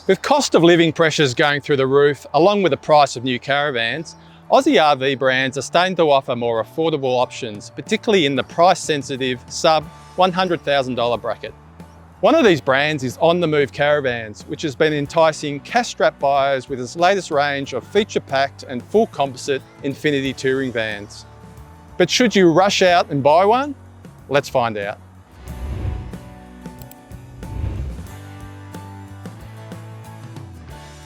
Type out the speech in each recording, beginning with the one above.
With cost of living pressures going through the roof, along with the price of new caravans, Aussie RV brands are starting to offer more affordable options, particularly in the price-sensitive sub $100,000 bracket. One of these brands is On the Move Caravans, which has been enticing cash-strapped buyers with its latest range of feature-packed and full composite Infinity touring vans. But should you rush out and buy one? Let's find out.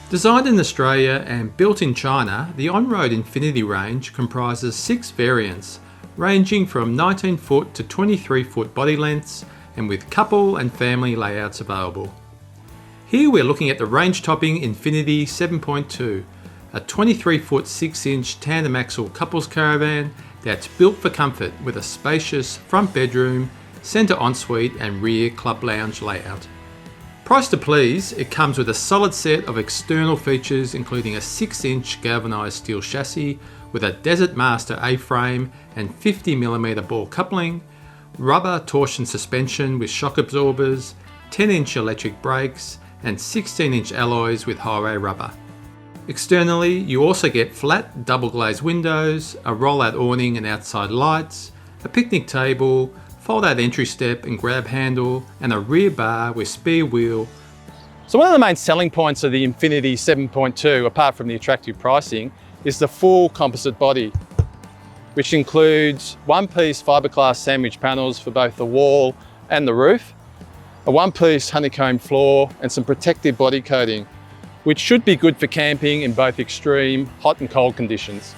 Designed in Australia and built in China, the on-road Infinity range comprises 6 variants, ranging from 19 foot to 23 foot body lengths and with couple and family layouts available. Here we're looking at the range-topping Infinity 7.2, a 23 foot 6 inch tandem axle couples caravan that's built for comfort with a spacious front bedroom, centre ensuite and rear club lounge layout. Priced to please, it comes with a solid set of external features including a 6 inch galvanised steel chassis with a Desert Master A-frame and 50mm ball coupling, rubber torsion suspension with shock absorbers, 10 inch electric brakes and 16 inch alloys with highway rubber. Externally, you also get flat double glazed windows, a roll-out awning and outside lights, a picnic table, fold-out entry step and grab handle, and a rear bar with spare wheel. So one of the main selling points of the Infinity 7.2, apart from the attractive pricing, is the full composite body, which includes one-piece fiberglass sandwich panels for both the wall and the roof, a one-piece honeycomb floor and some protective body coating, which should be good for camping in both extreme hot and cold conditions.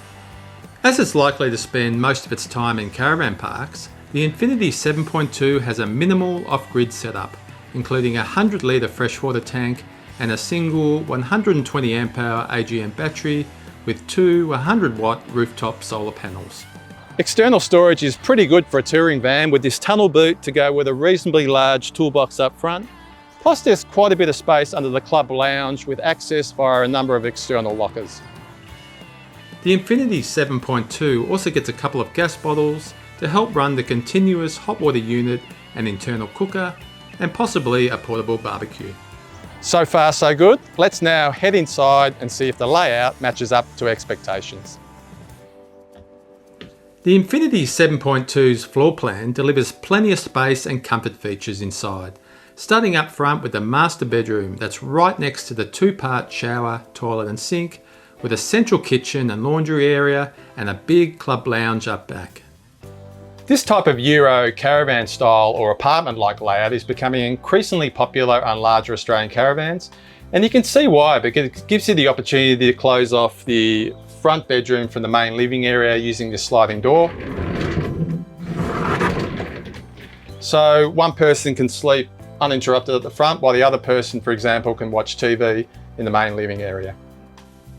As it's likely to spend most of its time in caravan parks, the Infinity 7.2 has a minimal off-grid setup, including a 100 litre freshwater tank and a single 120 amp hour AGM battery with 2 100 watt rooftop solar panels. External storage is pretty good for a touring van with this tunnel boot to go with a reasonably large toolbox up front. Plus there's quite a bit of space under the club lounge with access via a number of external lockers. The Infinity 7.2 also gets a couple of gas bottles to help run the continuous hot water unit and internal cooker, and possibly a portable barbecue. So far so good. Let's now head inside and see if the layout matches up to expectations. The Infinity 7.2's floor plan delivers plenty of space and comfort features inside, starting up front with the master bedroom that's right next to the 2-part shower, toilet and sink, with a central kitchen and laundry area and a big club lounge up back. This type of Euro caravan style or apartment-like layout is becoming increasingly popular on larger Australian caravans, and you can see why, because it gives you the opportunity to close off the front bedroom from the main living area using this sliding door. So one person can sleep uninterrupted at the front while the other person, for example, can watch TV in the main living area.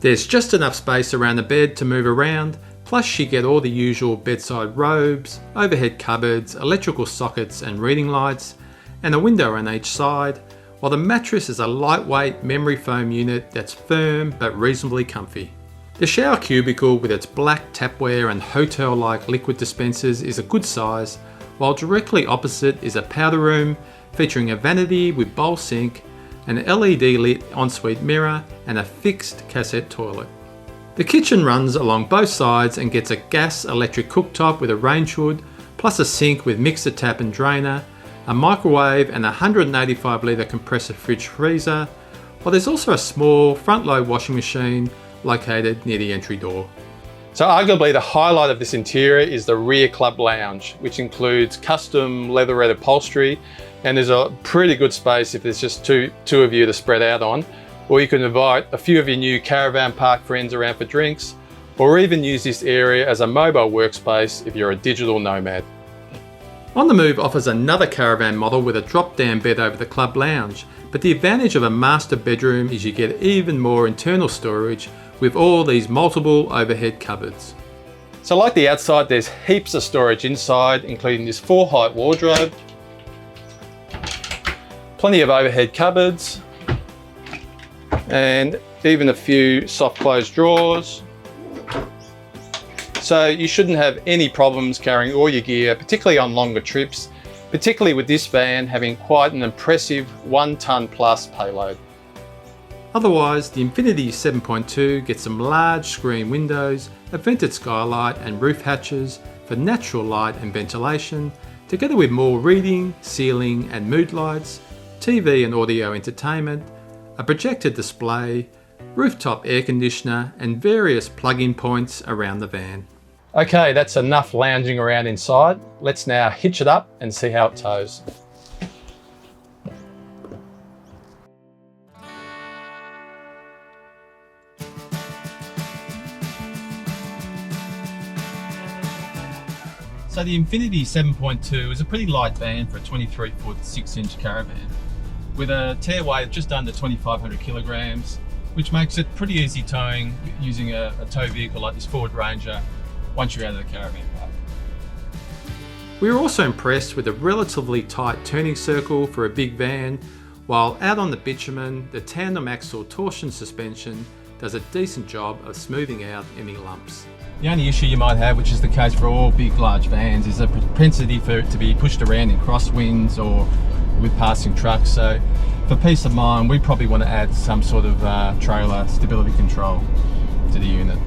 There's just enough space around the bed to move around, plus you get all the usual bedside robes, overhead cupboards, electrical sockets and reading lights, and a window on each side, while the mattress is a lightweight memory foam unit that's firm but reasonably comfy. The shower cubicle with its black tapware and hotel-like liquid dispensers is a good size, while directly opposite is a powder room featuring a vanity with bowl sink, an LED lit ensuite mirror and a fixed cassette toilet. The kitchen runs along both sides and gets a gas electric cooktop with a range hood, plus a sink with mixer tap and drainer, a microwave and a 185 litre compressor fridge freezer, while there's also a small front load washing machine located near the entry door. So arguably the highlight of this interior is the rear club lounge, which includes custom leatherette upholstery, and there's a pretty good space if there's just two of you to spread out on. Or you can invite a few of your new caravan park friends around for drinks, or even use this area as a mobile workspace if you're a digital nomad. On the Move offers another caravan model with a drop-down bed over the club lounge, but the advantage of a master bedroom is you get even more internal storage with all these multiple overhead cupboards. So like the outside, there's heaps of storage inside, including this 4-height wardrobe, plenty of overhead cupboards, and even a few soft close drawers. So you shouldn't have any problems carrying all your gear, particularly on longer trips, particularly with this van having quite an impressive 1 tonne plus payload. Otherwise, the Infinity 7.2 gets some large screen windows, a vented skylight and roof hatches for natural light and ventilation, together with more reading, ceiling and mood lights, TV and audio entertainment, a projector display, rooftop air conditioner and various plug-in points around the van. Okay, that's enough lounging around inside. Let's now hitch it up and see how it tows. So the Infinity 7.2 is a pretty light van for a 23-foot 6-inch caravan with a tear weight of just under 2,500 kilograms, which makes it pretty easy towing using a tow vehicle like this Ford Ranger once you're out of the caravan park. We were also impressed with the relatively tight turning circle for a big van, while out on the bitumen, the tandem axle torsion suspension does a decent job of smoothing out any lumps. The only issue you might have, which is the case for all big large vans, is a propensity for it to be pushed around in crosswinds or with passing trucks. So for peace of mind, we probably want to add some sort of trailer stability control to the unit.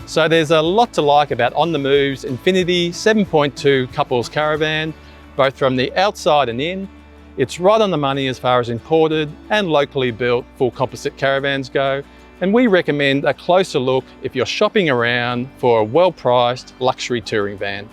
So there's a lot to like about On The Move's Infinity 7.2 couples caravan, both from the outside and in. It's right on the money as far as imported and locally built full composite caravans go. And we recommend a closer look if you're shopping around for a well-priced luxury touring van.